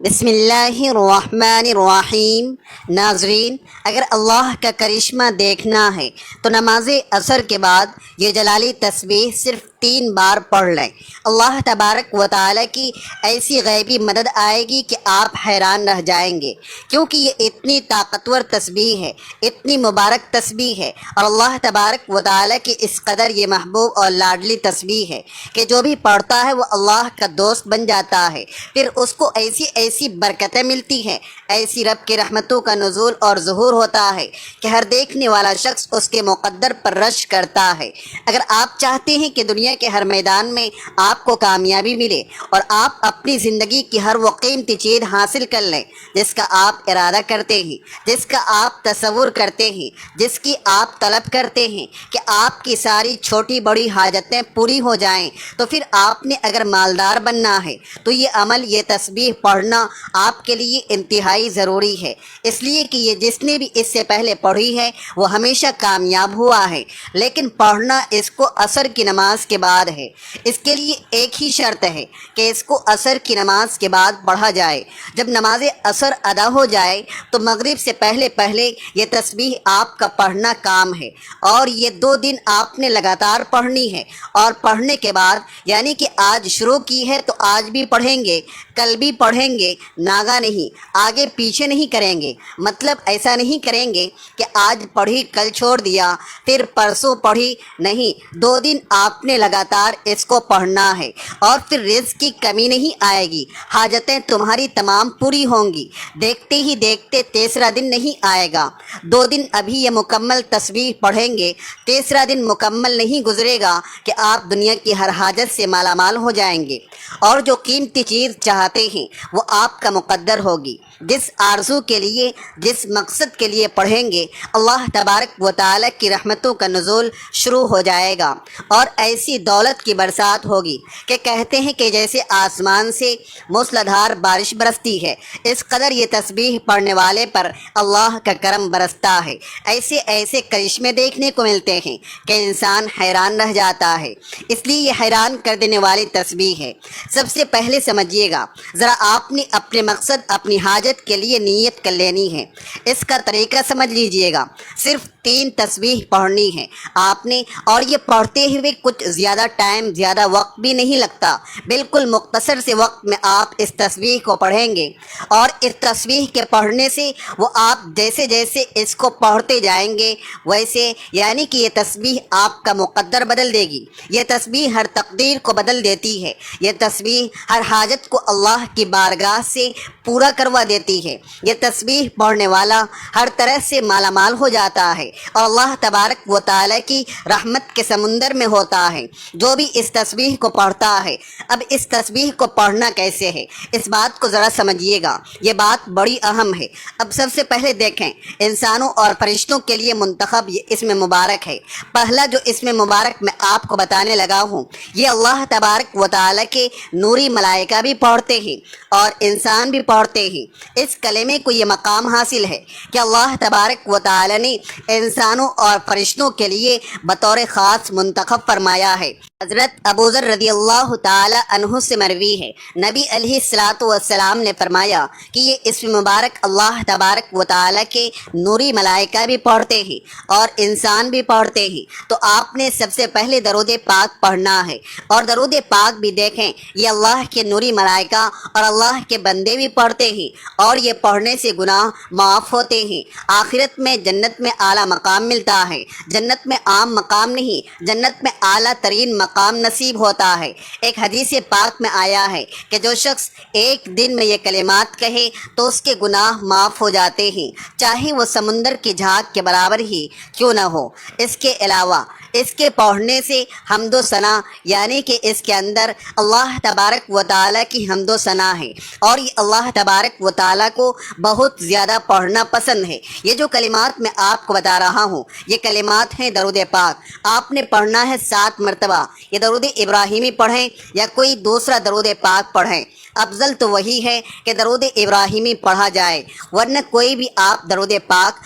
بسم اللہ الرحمن الرحیم۔ ناظرین، اگر اللہ کا کرشمہ دیکھنا ہے تو نماز عصر کے بعد یہ جلالی تسبیح صرف 3 بار پڑھ لیں۔ اللہ تبارک و تعالیٰ کی ایسی غیبی مدد آئے گی کہ آپ حیران رہ جائیں گے، کیونکہ یہ اتنی طاقتور تسبیح ہے، اتنی مبارک تسبیح ہے، اور اللہ تبارک و تعالیٰ کی اس قدر یہ محبوب اور لاڈلی تسبیح ہے کہ جو بھی پڑھتا ہے وہ اللہ کا دوست بن جاتا ہے۔ پھر اس کو ایسی برکتیں ملتی ہیں، ایسی رب کی رحمتوں کا نزول اور ظہور ہوتا ہے کہ ہر دیکھنے والا شخص اس کے مقدر پر رش کرتا ہے۔ اگر آپ چاہتے ہیں کہ دنیا کے ہر میدان میں آپ کو کامیابی ملے اور آپ اپنی زندگی کی ہر وہ قیمتی چیز حاصل کر لیں جس کا آپ ارادہ کرتے ہیں، جس کا آپ تصور کرتے ہیں، جس کی آپ طلب کرتے ہیں کہ آپ کی ساری چھوٹی بڑی حاجتیں پوری ہو جائیں، تو پھر آپ نے اگر مالدار بننا ہے تو یہ عمل، یہ تسبیح پڑھنا آپ کے لیے انتہائی ضروری ہے، اس لیے کہ یہ جس نے بھی اس سے پہلے پڑھی ہے وہ ہمیشہ کامیاب ہوا ہے۔ لیکن پڑھنا اس کو عصر کی نماز کے بعد ہے۔ اس کے لیے ایک ہی شرط ہے کہ اس کو عصر کی نماز کے بعد پڑھا جائے۔ جب نماز عصر ادا ہو جائے تو مغرب سے پہلے یہ تسبیح آپ کا پڑھنا کام ہے، اور یہ 2 دن آپ نے لگاتار پڑھنی ہے، اور پڑھنے کے بعد یعنی کہ آج شروع کی ہے تو آج بھی پڑھیں گے، کل بھی پڑھیں گے، ناگا نہیں، آگے پیچھے نہیں کریں گے۔ مطلب ایسا نہیں کریں گے کہ آج پڑھی کل چھوڑ دیا، پھر پرسوں پڑھی، نہیں، 2 دن آپ نے لگاتار اس کو پڑھنا ہے، اور پھر رزق کی کمی نہیں آئے گی، حاجتیں تمہاری تمام پوری ہوں گی۔ دیکھتے ہی دیکھتے تیسرا دن نہیں آئے گا، 2 دن ابھی یہ مکمل تسبیح پڑھیں گے، تیسرا دن مکمل نہیں گزرے گا کہ آپ دنیا کی ہر حاجت سے مالا مال ہو جائیں گے، اور جو قیمتی چیز چاہتے ہیں وہ آپ کا مقدر ہوگی۔ جس آرزو کے لیے، جس مقصد کے لیے پڑھیں گے، اللہ تبارک و تعالیٰ کی رحمتوں کا نزول شروع ہو جائے گا، اور ایسی دولت کی برسات ہوگی کہ کہتے ہیں کہ جیسے آسمان سے موسلادھار بارش برستی ہے، اس قدر یہ تسبیح پڑھنے والے پر اللہ کا کرم برستا ہے۔ ایسے کرشمے دیکھنے کو ملتے ہیں کہ انسان حیران رہ جاتا ہے، اس لیے یہ حیران کر دینے والی تسبیح ہے۔ سب سے پہلے سمجھیے گا، ذرا آپ نے اپنے مقصد، اپنی حاجت کے لیے نیت کر لینی ہے۔ اس کا طریقہ سمجھ لیجئے گا، صرف 3 تسبیح پڑھنی ہے آپ نے، اور یہ پڑھتے ہوئے کچھ زیادہ ٹائم، زیادہ وقت بھی نہیں لگتا، بالکل مختصر سے وقت میں آپ اس تسبیح کو پڑھیں گے، اور اس تسبیح کے پڑھنے سے وہ آپ جیسے اس کو پڑھتے جائیں گے ویسے، یعنی کہ یہ تسبیح آپ کا مقدر بدل دے گی، یہ تسبیح ہر تقدیر کو بدل دیتی ہے، یہ تسبیح ہر حاجت کو اللہ کی بارگاہ سے پورا کروا دیتی ہے۔ یہ تسبیح پڑھنے والا ہر طرح سے مالا مال ہو جاتا ہے، اور اللہ تبارک و تعالیٰ کی رحمت کے سمندر میں ہوتا ہے جو بھی اس تسبیح کو پڑھتا ہے۔ اب اس تسبیح کو پڑھنا کیسے ہے، اس بات کو ذرا سمجھیے گا، یہ بات بڑی اہم ہے۔ اب سب سے پہلے دیکھیں، انسانوں اور فرشتوں کے لیے منتخب یہ اسم مبارک ہے۔ پہلا جو اسم مبارک میں آپ کو بتانے لگا ہوں، یہ اللہ تبارک و تعالیٰ کے نوری ملائکہ بھی پڑھتے ہیں اور انسان بھی پڑھتے ہیں۔ اس کلمے کو یہ مقام حاصل ہے کہ اللہ تبارک و تعالیٰ نے انسانوں اور فرشتوں کے لیے بطور خاص منتخب فرمایا ہے۔ حضرت ابو ذر رضی اللہ تعالی عنہ سے مروی ہے، نبی علیہ الصلاۃ والسلام نے فرمایا کہ یہ اسم مبارک اللہ تبارک و تعالیٰ کے نوری ملائکہ بھی پڑھتے ہیں اور انسان بھی پڑھتے ہیں، تو آپ نے سب سے پہلے درود پاک پڑھنا ہے، اور درود پاک بھی دیکھیں، یہ اللہ کے نوری ملائکہ اور اللہ کے بندے بھی پڑھتے ہیں، اور یہ پڑھنے سے گناہ معاف ہوتے ہیں، آخرت میں جنت میں اعلیٰ مقام ملتا ہے، جنت میں عام مقام نہیں، جنت میں اعلیٰ ترین مقام نصیب ہوتا ہے۔ ایک حدیث پاک میں آیا ہے کہ جو شخص ایک دن میں یہ کلمات کہے تو اس کے گناہ معاف ہو جاتے ہیں، چاہے وہ سمندر کی جھاگ کے برابر ہی کیوں نہ ہو۔ اس کے علاوہ اس کے پڑھنے سے حمد و ثنا، یعنی کہ اس کے اندر اللہ تبارک و تعالیٰ کی حمد و ثنا ہے، اور یہ اللہ تبارک و تعالیٰ کو بہت زیادہ پڑھنا پسند ہے۔ یہ جو کلمات میں آپ کو بتا رہا ہوں، یہ کلمات ہیں درود پاک، آپ نے پڑھنا ہے 7 مرتبہ۔ یہ درود ابراہیمی پڑھیں یا کوئی دوسرا درود پاک پڑھیں، افضل تو وہی ہے کہ درود ابراہیمی پڑھا جائے، ورنہ کوئی بھی آپ درود پاک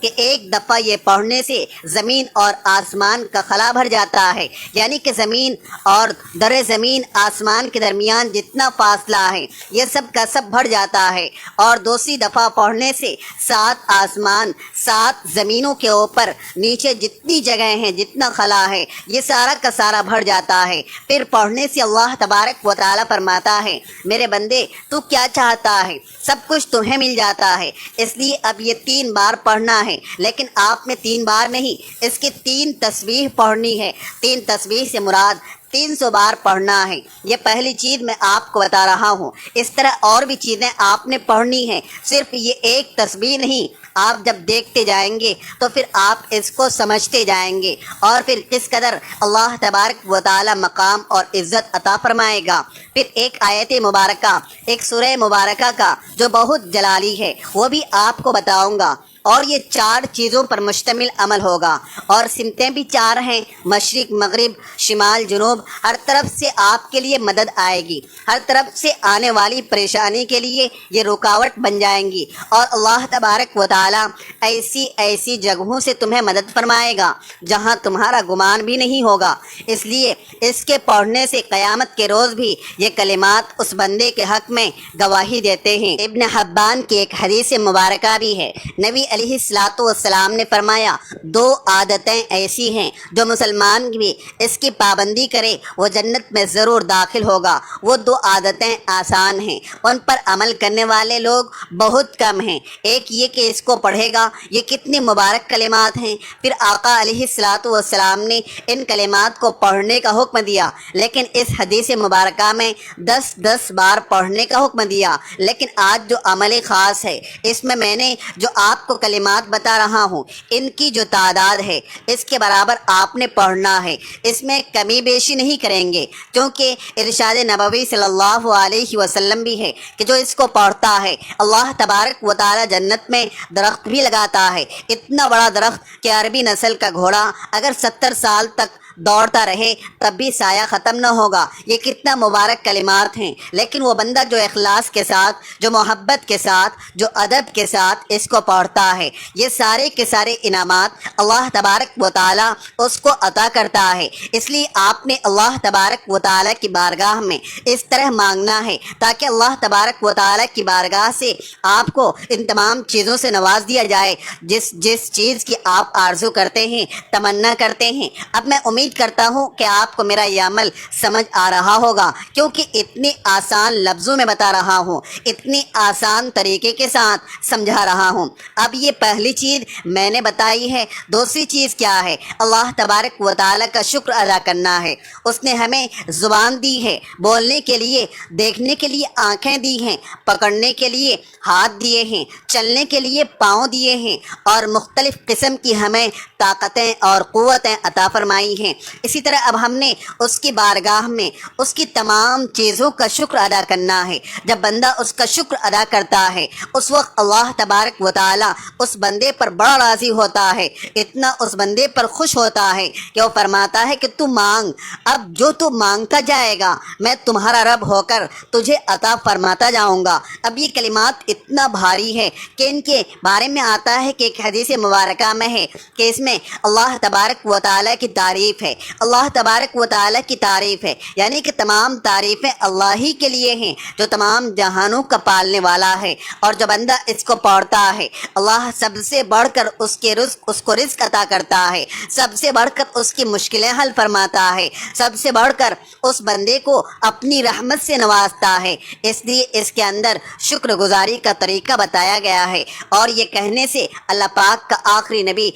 کہ ایک دفعہ یہ پڑھنے سے زمین اور آسمان کا خلا بھر جاتا ہے، یعنی کہ زمین اور در زمین آسمان کے درمیان جتنا فاصلہ ہے یہ سب کا سب بھر جاتا ہے۔ اور دوسری دفعہ پڑھنے سے 7 آسمان 7 زمینوں کے اوپر نیچے جتنی جگہ ہیں، جتنا خلا ہے، یہ سارا کا سارا بھر جاتا ہے۔ پھر پڑھنے سے اللہ تبارک و تعالیٰ فرماتا ہے، میرے بندے تو کیا چاہتا ہے، سب کچھ تمہیں مل جاتا ہے۔ اس لیے اب یہ 3 بار پڑھنا ہے، لیکن آپ نے 3 بار نہیں، اس کی 3 تسبیح پڑھنی ہے۔ 3 تسبیح سے مراد 300 بار پڑھنا ہے۔ یہ پہلی چیز میں آپ کو بتا رہا ہوں، اس طرح اور بھی چیزیں آپ نے پڑھنی ہیں، صرف یہ ایک تسبیح نہیں۔ آپ جب دیکھتے جائیں گے تو پھر آپ اس کو سمجھتے جائیں گے، اور پھر کس قدر اللہ تبارک و تعالی مقام اور عزت عطا فرمائے گا۔ پھر ایک آیت مبارکہ، ایک سورہ مبارکہ کا جو بہت جلالی ہے، وہ بھی آپ کو بتاؤں گا، اور یہ 4 چیزوں پر مشتمل عمل ہوگا، اور سمتیں بھی 4 ہیں، مشرق مغرب شمال جنوب۔ ہر طرف سے آپ کے لیے مدد آئے گی، ہر طرف سے آنے والی پریشانی کے لیے یہ رکاوٹ بن جائیں گی، اور اللہ تبارک و تعالیٰ ایسی ایسی جگہوں سے تمہیں مدد فرمائے گا جہاں تمہارا گمان بھی نہیں ہوگا۔ اس لیے اس کے پڑھنے سے قیامت کے روز بھی یہ کلمات اس بندے کے حق میں گواہی دیتے ہیں۔ ابن حبان کی ایک حدیث مبارکہ بھی ہے، نبی علیہ الصلاۃ والسلام نے فرمایا، 2 عادتیں ایسی ہیں جو مسلمان بھی اس کی پابندی کرے وہ جنت میں ضرور داخل ہوگا۔ وہ 2 عادتیں آسان ہیں، ان پر عمل کرنے والے لوگ بہت کم ہیں۔ ایک یہ کہ اس کو پڑھے گا، یہ کتنی مبارک کلمات ہیں۔ پھر آقا علیہ الصلاۃ والسلام نے ان کلمات کو پڑھنے کا حکم دیا، لیکن اس حدیث مبارکہ میں 10 بار پڑھنے کا حکم دیا۔ لیکن آج جو عمل خاص ہے، اس میں نے جو آپ کو کلمات بتا رہا ہوں، ان کی جو تعداد ہے اس کے برابر آپ نے پڑھنا ہے، اس میں کمی بیشی نہیں کریں گے، کیونکہ ارشاد نبوی صلی اللہ علیہ وسلم بھی ہے کہ جو اس کو پڑھتا ہے اللہ تبارک و تعالی جنت میں درخت بھی لگاتا ہے، اتنا بڑا درخت کہ عربی نسل کا گھوڑا اگر 70 سال تک دوڑتا رہے تب بھی سایہ ختم نہ ہوگا۔ یہ کتنا مبارک کلمات ہیں، لیکن وہ بندہ جو اخلاص کے ساتھ، جو محبت کے ساتھ، جو ادب کے ساتھ اس کو پڑھتا ہے، یہ سارے کے سارے انعامات اللہ تبارک و تعالیٰ اس کو عطا کرتا ہے۔ اس لیے آپ نے اللہ تبارک و تعالیٰ کی بارگاہ میں اس طرح مانگنا ہے تاکہ اللہ تبارک و تعالیٰ کی بارگاہ سے آپ کو ان تمام چیزوں سے نواز دیا جائے جس چیز کی آپ آرزو کرتے ہیں، تمنا کرتے ہیں۔ اب میں امید کرتا ہوں کہ آپ کو میرا یہ عمل سمجھ آ رہا ہوگا، کیونکہ اتنے آسان لفظوں میں بتا رہا ہوں، اتنی آسان طریقے کے ساتھ سمجھا رہا ہوں۔ اب یہ پہلی چیز میں نے بتائی ہے۔ دوسری چیز کیا ہے؟ اللہ تبارک و تعالیٰ کا شکر ادا کرنا ہے۔ اس نے ہمیں زبان دی ہے بولنے کے لیے، دیکھنے کے لیے آنکھیں دی ہیں، پکڑنے کے لیے ہاتھ دیے ہیں، چلنے کے لیے پاؤں دیے ہیں، اور مختلف قسم کی ہمیں طاقتیں اور قوتیں عطا فرمائی ہیں۔ اسی طرح اب ہم نے اس کی بارگاہ میں اس کی تمام چیزوں کا شکر ادا کرنا ہے۔ جب بندہ اس کا شکر ادا کرتا ہے، اس وقت اللہ تبارک و تعالیٰ اس بندے پر بڑا راضی ہوتا ہے، اتنا اس بندے پر خوش ہوتا ہے کہ وہ فرماتا ہے کہ تو مانگ، اب جو تو مانگتا جائے گا میں تمہارا رب ہو کر تجھے عطا فرماتا جاؤں گا۔ اب یہ کلمات اتنا بھاری ہے کہ ان کے بارے میں آتا ہے کہ ایک حدیث مبارکہ میں ہے کہ اس میں اللہ تبارک و تعالیٰ کی تعریف ہے، اللہ تبارک و تعالیٰ کی تعریف ہے، یعنی کہ تمام تعریفیں اللہ ہی کے لیے ہیں جو تمام جہانوں کا پالنے والا ہے۔ اور جو بندہ اس کو پڑھتا ہے، اللہ سب سے بڑھ کر اس کو رزق عطا کرتا ہے، سب سے بڑھ کر اس کی مشکلیں حل فرماتا ہے، سب سے بڑھ کر اس بندے کو اپنی رحمت سے نوازتا ہے۔ اس لیے اس کے اندر شکر گزاری کا طریقہ بتایا گیا ہے، اور یہ کہنے سے اللہ پاک کا آخری نبی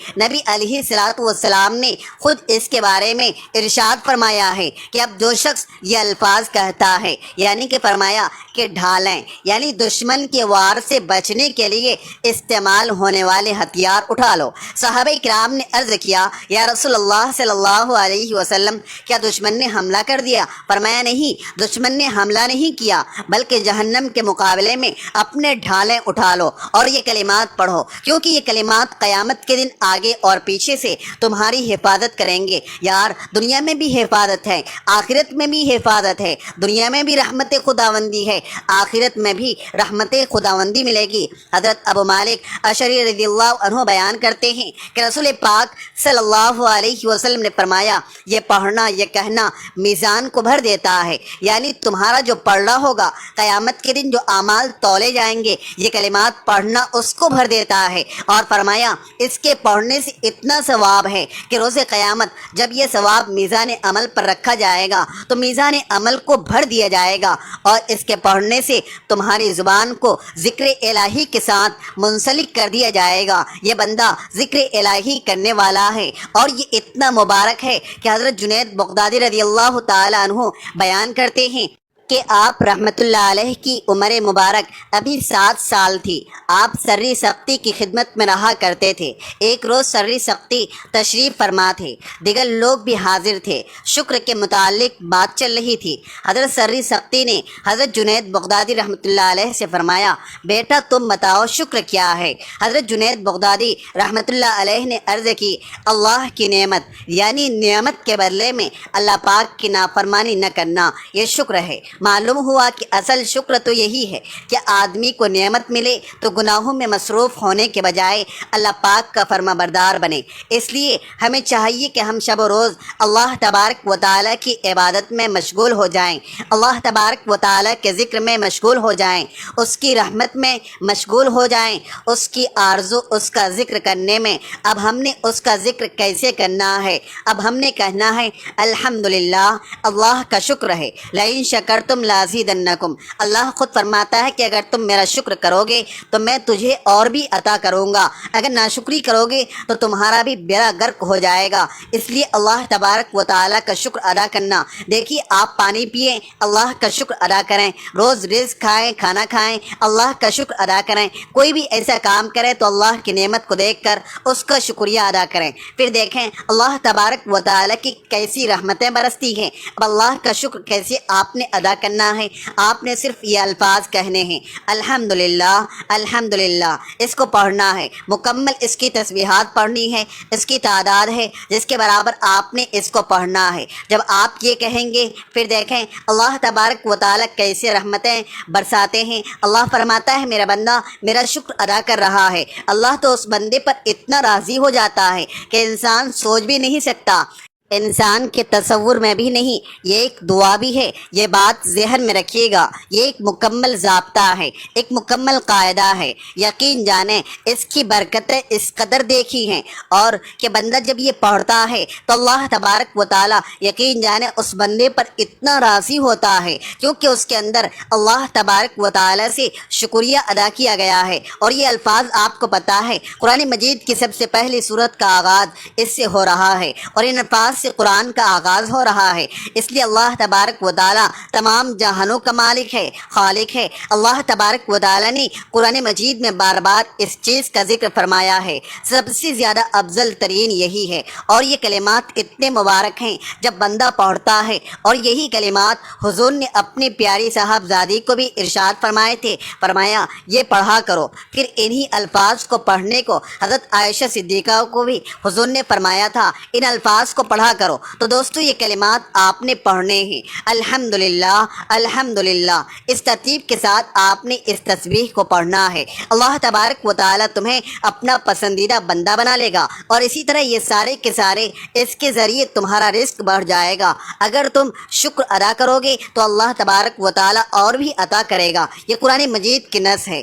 علیہ الصلوۃ والسلام نے خود اس کے بارے میں ارشاد فرمایا ہے کہ اب جو شخص یہ الفاظ کہتا ہے، یعنی کہ فرمایا کہ ڈھالیں، یعنی دشمن کے وار سے بچنے کے لیے استعمال ہونے والے ہتھیار اٹھا لو۔ صحابہ کرام نے عرض کیا، یا رسول اللہ صلی اللہ علیہ وسلم، کیا دشمن نے حملہ کر دیا؟ فرمایا نہیں، دشمن نے حملہ نہیں کیا، بلکہ جہنم کے مقابلے میں اپنے ڈھالیں اٹھا لو اور یہ کلمات پڑھو، کیونکہ یہ کلمات قیامت کے دن آگے اور پیچھے سے تمہاری حفاظت کریں گے، یار دنیا میں بھی حفاظت ہے، آخرت میں بھی حفاظت ہے، دنیا میں بھی رحمت خداوندی ہے، آخرت میں بھی رحمت خداوندی ملے گی۔ حضرت ابو مالک اشعری رضی اللہ عنہ بیان کرتے ہیں کہ رسول پاک صلی اللہ علیہ وسلم نے فرمایا، یہ پڑھنا، یہ کہنا میزان کو بھر دیتا ہے، یعنی تمہارا جو پڑھنا ہوگا قیامت کے دن جو اعمال تولے جائیں گے، یہ کلمات پڑھنا اس کو بھر دیتا ہے۔ اور فرمایا اس کے پڑھنے سے اتنا ثواب ہے کہ روز قیامت جب یہ ثواب میزان عمل پر رکھا جائے گا تو میزان عمل کو بھر دیا جائے گا، اور اس کے پڑھنے سے تمہاری زبان کو ذکر الہی کے ساتھ منسلک کر دیا جائے گا۔ یہ بندہ ذکر الہی کرنے والا ہے، اور یہ اتنا مبارک ہے کہ حضرت جنید بغدادی رضی اللہ تعالی عنہ بیان کرتے ہیں کہ آپ رحمت اللہ علیہ کی عمر مبارک ابھی 7 سال تھی۔ آپ سری سختی کی خدمت میں رہا کرتے تھے۔ ایک روز سری سختی تشریف فرما تھے، دیگر لوگ بھی حاضر تھے۔ شکر کے متعلق بات چل رہی تھی۔ حضرت سری سختی نے حضرت جنید بغدادی رحمت اللہ علیہ سے فرمایا، بیٹا تم بتاؤ شکر کیا ہے؟ حضرت جنید بغدادی رحمت اللہ علیہ نے عرض کی، اللہ کی نعمت، یعنی نعمت کے بدلے میں اللہ پاک کی نافرمانی نہ کرنا، یہ شکر ہے۔ معلوم ہوا کہ اصل شکر تو یہی ہے کہ آدمی کو نعمت ملے تو گناہوں میں مصروف ہونے کے بجائے اللہ پاک کا فرما بردار بنے۔ اس لیے ہمیں چاہیے کہ ہم شب و روز اللہ تبارک و تعالیٰ کی عبادت میں مشغول ہو جائیں، اللہ تبارک و تعالیٰ کے ذکر میں مشغول ہو جائیں، اس کی رحمت میں مشغول ہو جائیں، اس کی آرزو، اس کا ذکر کرنے میں۔ اب ہم نے اس کا ذکر کیسے کرنا ہے؟ اب ہم نے کہنا ہے الحمدللہ، اللہ کا شکر ہے، لئن شکرتم لازیدنکم، اللہ خود فرماتا ہے کہ اگر تم میرا شکر کرو گے تو میں تجھے اور بھی عطا کروں گا، اگر ناشکری کرو گے تو تمہارا بھی بیڑا غرق ہو جائے گا۔ اس لیے اللہ تبارک و تعالیٰ کا شکر ادا کرنا۔ دیکھیے آپ پانی پئیں، اللہ کا شکر ادا کریں، روز رزق کھائیں، کھانا کھائیں، اللہ کا شکر ادا کریں، کوئی بھی ایسا کام کریں تو اللہ کی نعمت کو دیکھ کر اس کا شکریہ ادا کریں۔ پھر دیکھیں اللہ تبارک و تعالیٰ کی کیسی رحمتیں برستی ہیں۔ اب اللہ کا شکر کیسے آپ نے ادا کرنا ہے؟ آپ نے صرف یہ الفاظ کہنے ہیں، الحمدللہ، الحمدللہ، اس کو پڑھنا ہے، مکمل اس کی تسبیحات پڑھنی ہے، اس کی تعداد ہے جس کے برابر آپ نے اس کو پڑھنا ہے۔ جب آپ یہ کہیں گے پھر دیکھیں اللہ تبارک و تعالیٰ کیسے رحمتیں برساتے ہیں۔ اللہ فرماتا ہے میرا بندہ میرا شکر ادا کر رہا ہے، اللہ تو اس بندے پر اتنا راضی ہو جاتا ہے کہ انسان سوچ بھی نہیں سکتا، انسان کے تصور میں بھی نہیں۔ یہ ایک دعا بھی ہے، یہ بات ذہن میں رکھیے گا، یہ ایک مکمل ضابطہ ہے، ایک مکمل قاعدہ ہے۔ یقین جانیں اس کی برکتیں اس قدر دیکھی ہیں، اور کہ بندہ جب یہ پڑھتا ہے تو اللہ تبارک و تعالیٰ یقین جانیں اس بندے پر اتنا راضی ہوتا ہے، کیونکہ اس کے اندر اللہ تبارک و تعالیٰ سے شکریہ ادا کیا گیا ہے۔ اور یہ الفاظ آپ کو پتہ ہے قرآن مجید کی سب سے پہلی سورت کا آغاز اس سے ہو رہا ہے، اور ان الفاظ سے قرآن کا آغاز ہو رہا ہے۔ اس لیے اللہ تبارک و تعالیٰ تمام جہانوں کا مالک ہے، خالق ہے۔ اللہ تبارک و تعالیٰ نے قرآن مجید میں بار بار اس چیز کا ذکر فرمایا ہے، سب سے زیادہ افضل ترین یہی ہے۔ اور یہ کلمات اتنے مبارک ہیں جب بندہ پڑھتا ہے، اور یہی کلمات حضور نے اپنی پیاری صاحبزادی کو بھی ارشاد فرمائے تھے، فرمایا یہ پڑھا کرو۔ پھر انہی الفاظ کو پڑھنے کو حضرت عائشہ صدیقہ کو بھی حضور نے فرمایا تھا، ان الفاظ کو پڑھا کرو۔ تو دوستو یہ کلمات آپ نے پڑھنے ہیں، الحمدللہ، الحمدللہ، اس ترتیب کے ساتھ آپ نے اس تسبیح کو پڑھنا ہے۔ اللہ تبارک و تعالیٰ تمہیں اپنا پسندیدہ بندہ بنا لے گا، اور اسی طرح یہ سارے کے سارے اس کے ذریعے تمہارا رزق بڑھ جائے گا۔ اگر تم شکر ادا کرو گے تو اللہ تبارک و تعالیٰ اور بھی عطا کرے گا۔ یہ قرآن مجید کی نص ہے۔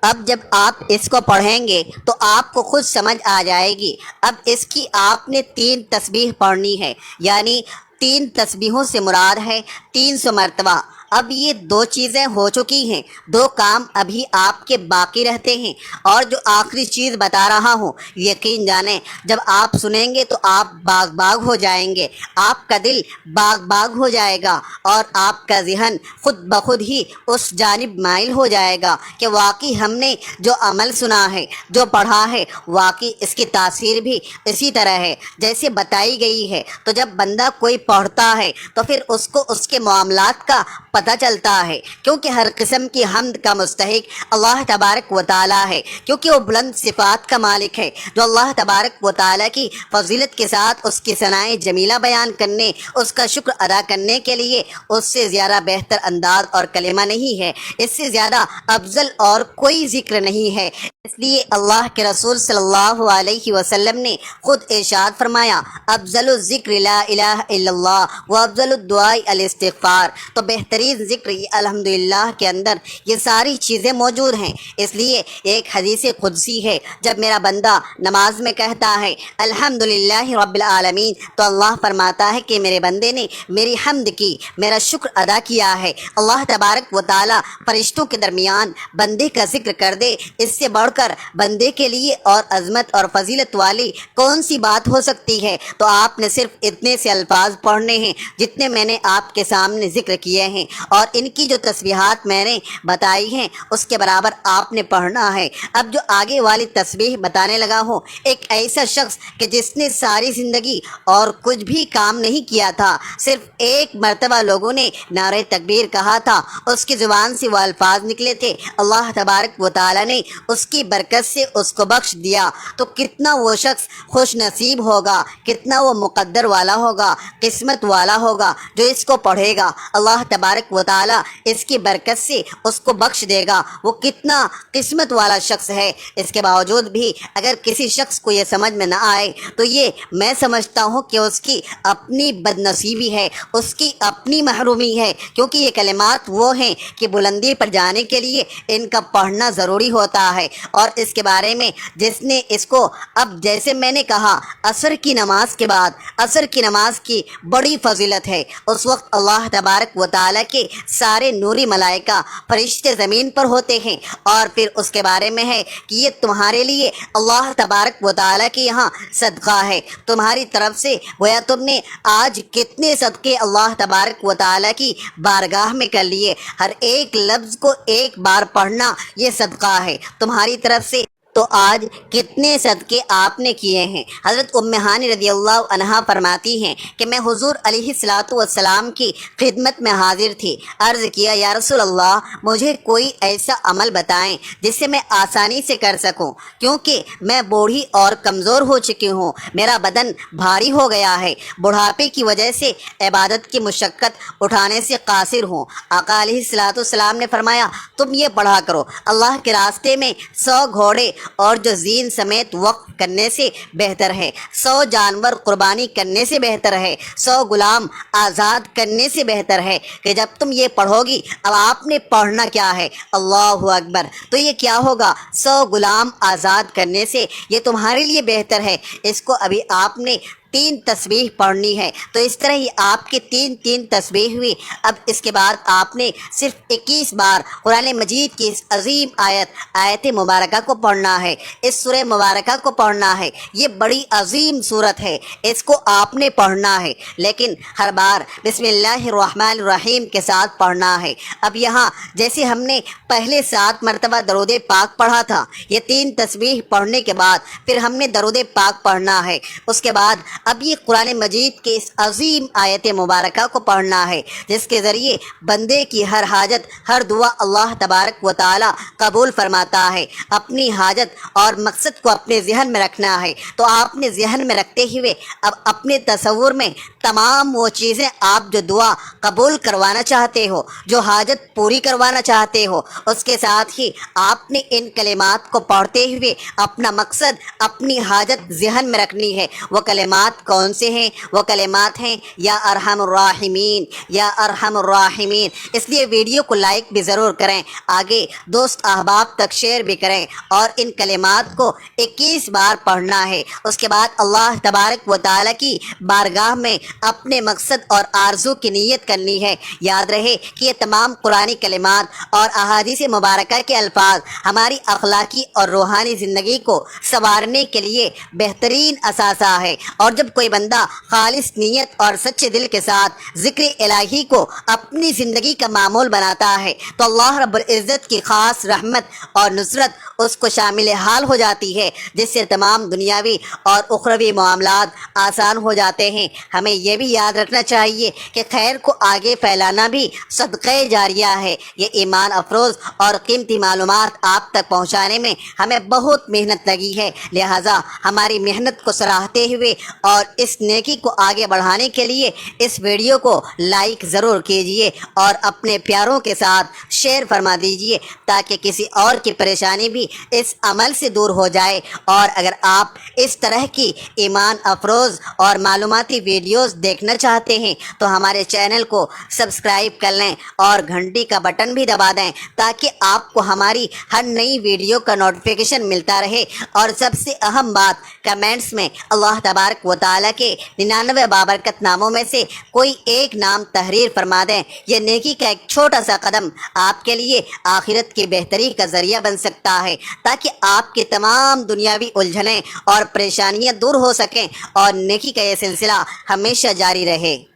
اب جب آپ اس کو پڑھیں گے تو آپ کو خود سمجھ آ جائے گی۔ اب اس کی آپ نے 3 تسبیح پڑھنی ہے، یعنی 3 تسبیحوں سے مراد ہے 300 مرتبہ۔ اب یہ 2 چیزیں ہو چکی ہیں، 2 کام ابھی آپ کے باقی رہتے ہیں۔ اور جو آخری چیز بتا رہا ہوں، یقین جانیں جب آپ سنیں گے تو آپ باغ باغ ہو جائیں گے، آپ کا دل باغ باغ ہو جائے گا، اور آپ کا ذہن خود بخود ہی اس جانب مائل ہو جائے گا کہ واقعی ہم نے جو عمل سنا ہے، جو پڑھا ہے، واقعی اس کی تاثیر بھی اسی طرح ہے جیسے بتائی گئی ہے۔ تو جب بندہ کوئی پڑھتا ہے تو پھر اس کو اس کے معاملات کا پتہ چلتا ہے، کیونکہ ہر قسم کی حمد کا مستحق اللہ تبارک و تعالی ہے، کیونکہ وہ بلند صفات کا مالک ہے۔ جو اللہ تبارک و تعالی کی فضیلت کے ساتھ اس کی ثنائے جمیلہ بیان کرنے، اس کا شکر ادا کرنے کے لیے اس سے زیادہ بہتر انداز اور کلمہ نہیں ہے، اس سے زیادہ افضل اور کوئی ذکر نہیں ہے۔ اس لیے اللہ کے رسول صلی اللہ علیہ وسلم نے خود ارشاد فرمایا، افضل الذکر لا الہ الا اللہ و افضل الدعاء الاستغفار۔ تو بہترین ذکر الحمدللہ کے اندر یہ ساری چیزیں موجود ہیں۔ اس لیے ایک حدیث قدسی ہے، جب میرا بندہ نماز میں کہتا ہے الحمدللہ رب العالمین، تو اللہ فرماتا ہے کہ میرے بندے نے میری حمد کی، میرا شکر ادا کیا ہے۔ اللہ تبارک و تعالی فرشتوں کے درمیان بندے کا ذکر کر دے، اس سے بڑھ کر بندے کے لیے اور عظمت اور فضیلت والی کون سی بات ہو سکتی ہے؟ تو آپ نے صرف اتنے سے الفاظ پڑھنے ہیں جتنے میں نے آپ کے سامنے ذکر کیے ہیں، اور ان کی جو تسبیحات میں نے بتائی ہیں اس کے برابر آپ نے پڑھنا ہے۔ اب جو آگے والی تسبیح بتانے لگا ہوں، ایک ایسا شخص کہ جس نے ساری زندگی اور کچھ بھی کام نہیں کیا تھا، صرف ایک مرتبہ لوگوں نے نعرہ تکبیر کہا تھا، اس کی زبان سے وہ الفاظ نکلے تھے، اللہ تبارک و تعالی نے اس کی برکت سے اس کو بخش دیا، تو کتنا وہ شخص خوش نصیب ہوگا، کتنا وہ مقدر والا ہوگا، قسمت والا ہوگا جو اس کو پڑھے گا۔ اللہ تبارک و تعالی اس کی برکت سے اس کو بخش دے گا، وہ کتنا قسمت والا شخص ہے۔ اس کے باوجود بھی اگر کسی شخص کو یہ سمجھ میں نہ آئے تو یہ میں سمجھتا ہوں کہ اس کی اپنی بد نصیبی ہے، اس کی اپنی محرومی ہے، کیونکہ یہ کلمات وہ ہیں کہ بلندی پر جانے کے لیے ان کا پڑھنا ضروری ہوتا ہے۔ اور اس کے بارے میں جس نے اس کو، اب جیسے میں نے کہا عصر کی نماز کے بعد، عصر کی نماز کی بڑی فضیلت ہے، اس وقت اللہ تبارک و تعالیٰ کے سارے نوری ملائکہ فرشتے زمین پر ہوتے ہیں، اور پھر اس کے بارے میں ہے کہ یہ تمہارے لیے اللہ تبارک و تعالیٰ کے یہاں صدقہ ہے، تمہاری طرف سے گویا تم نے آج کتنے صدقے اللہ تبارک و تعالیٰ کی بارگاہ میں کر لیے، ہر ایک لفظ کو ایک بار پڑھنا یہ صدقہ ہے تمہاری طرف سے، تو آج کتنے صدقے آپ نے کیے ہیں۔ حضرت ام ہانی رضی اللہ عنہا فرماتی ہیں کہ میں حضور علیہ الصلاۃ والسلام کی خدمت میں حاضر تھی، عرض کیا یا رسول اللہ مجھے کوئی ایسا عمل بتائیں جس سے میں آسانی سے کر سکوں، کیونکہ میں بوڑھی اور کمزور ہو چکی ہوں، میرا بدن بھاری ہو گیا ہے، بڑھاپے کی وجہ سے عبادت کی مشقت اٹھانے سے قاصر ہوں۔ آقا علیہ الصلاۃ والسلام نے فرمایا تم یہ پڑھا کرو، اللہ کے راستے میں 100 گھوڑے اور جو زین سمیت وقف کرنے سے بہتر ہے، 100 جانور قربانی کرنے سے بہتر ہے، 100 غلام آزاد کرنے سے بہتر ہے، کہ جب تم یہ پڑھو گی، اب آپ نے پڑھنا کیا ہے، اللہ اکبر، تو یہ کیا ہوگا، 100 غلام آزاد کرنے سے یہ تمہارے لیے بہتر ہے۔ اس کو ابھی آپ نے 3 تسبیح پڑھنی ہے، تو اس طرح ہی آپ کی 3 تسبیح ہوئی۔ اب اس کے بعد آپ نے صرف 21 بار قرآن مجید کی اس عظیم آیت مبارکہ کو پڑھنا ہے، اس سورہ مبارکہ کو پڑھنا ہے، یہ بڑی عظیم سورت ہے، اس کو آپ نے پڑھنا ہے، لیکن ہر بار بسم اللہ الرحمن الرحیم کے ساتھ پڑھنا ہے۔ اب یہاں جیسے ہم نے پہلے 7 مرتبہ درود پاک پڑھا تھا، یہ 3 تسبیح پڑھنے کے بعد پھر ہم نے درود پاک پڑھنا ہے، اس کے بعد اب یہ قرآن مجید کے اس عظیم آیت مبارکہ کو پڑھنا ہے، جس کے ذریعے بندے کی ہر حاجت، ہر دعا اللہ تبارک و تعالی قبول فرماتا ہے۔ اپنی حاجت اور مقصد کو اپنے ذہن میں رکھنا ہے، تو آپ نے ذہن میں رکھتے ہوئے اب اپنے تصور میں تمام وہ چیزیں آپ جو دعا قبول کروانا چاہتے ہو، جو حاجت پوری کروانا چاہتے ہو، اس کے ساتھ ہی آپ نے ان کلمات کو پڑھتے ہوئے اپنا مقصد، اپنی حاجت ذہن میں رکھنی ہے۔ وہ کلمات کون سے ہیں؟ وہ کلمات ہیں یا ارحم الراحمین، یا ارحم الراحمین۔ اس لیے ویڈیو کو لائک بھی ضرور کریں، آگے دوست احباب تک شیئر بھی کریں، اور ان کلمات کو 21 بار پڑھنا ہے۔ اس کے بعد اللہ تبارک و تعالیٰ کی بارگاہ میں اپنے مقصد اور آرزو کی نیت کرنی ہے۔ یاد رہے کہ یہ تمام قرآنی کلمات اور احادیث مبارکہ کے الفاظ ہماری اخلاقی اور روحانی زندگی کو سنوارنے کے لیے بہترین اثاثہ ہے، اور جب کوئی بندہ خالص نیت اور سچے دل کے ساتھ ذکر الہی کو اپنی زندگی کا معمول بناتا ہے تو اللہ رب العزت کی خاص رحمت اور نصرت اس کو شامل حال ہو جاتی ہے، جس سے تمام دنیاوی اور اخروی معاملات آسان ہو جاتے ہیں۔ ہمیں یہ بھی یاد رکھنا چاہیے کہ خیر کو آگے پھیلانا بھی صدقہ جاریہ ہے۔ یہ ایمان افروز اور قیمتی معلومات آپ تک پہنچانے میں ہمیں بہت محنت لگی ہے، لہٰذا ہماری محنت کو سراہتے ہوئے اور اس نیکی کو آگے بڑھانے کے لیے اس ویڈیو کو لائک ضرور کیجئے اور اپنے پیاروں کے ساتھ شیئر فرما دیجئے تاکہ کسی اور کی پریشانی بھی اس عمل سے دور ہو جائے۔ اور اگر آپ اس طرح کی ایمان افروز اور معلوماتی ویڈیوز دیکھنا چاہتے ہیں تو ہمارے چینل کو سبسکرائب کر لیں اور گھنٹی کا بٹن بھی دبا دیں تاکہ آپ کو ہماری ہر نئی ویڈیو کا نوٹیفیکیشن ملتا رہے۔ اور سب سے اہم بات، کمنٹس میں اللہ تبارک و تعالیٰ کے 99 بابرکت ناموں میں سے کوئی ایک نام تحریر فرما دیں۔ یہ نیکی کا ایک چھوٹا سا قدم آپ کے لیے آخرت کی بہتری کا ذریعہ بن سکتا ہے تاکہ آپ کی تمام دنیاوی الجھنیں اور پریشانیاں دور ہو سکیں اور نیکی کا یہ سلسلہ ہمیشہ جاری رہے۔